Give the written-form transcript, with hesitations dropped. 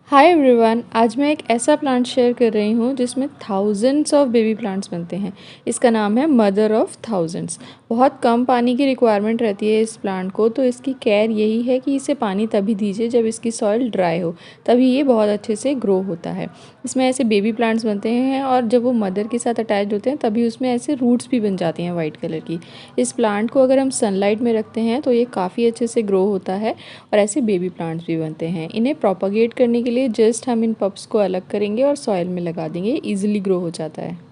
Hi everyone, आज मैं एक ऐसा प्लांट शेयर कर रही हूँ जिसमें थाउजेंड्स ऑफ बेबी प्लांट्स बनते हैं। इसका नाम है मदर ऑफ थाउजेंड्स। बहुत कम पानी की रिक्वायरमेंट रहती है इस प्लांट को, तो इसकी केयर यही है कि इसे पानी तभी दीजिए जब इसकी सॉइल ड्राई हो, तभी ये बहुत अच्छे से ग्रो होता है। इसमें ऐसे बेबी प्लांट्स बनते हैं और जब वो मदर के साथ अटैच होते हैं तभी उसमें ऐसे रूट्स भी बन जाती हैं वाइट कलर की। इस प्लांट को अगर हम सनलाइट में रखते हैं तो ये काफ़ी अच्छे से ग्रो होता है और ऐसे बेबी प्लांट्स भी बनते हैं। इन्हें प्रोपागेट करने के लिए जस्ट हम इन पप्स को अलग करेंगे और सॉइल में लगा देंगे, ईजिली ग्रो हो जाता है।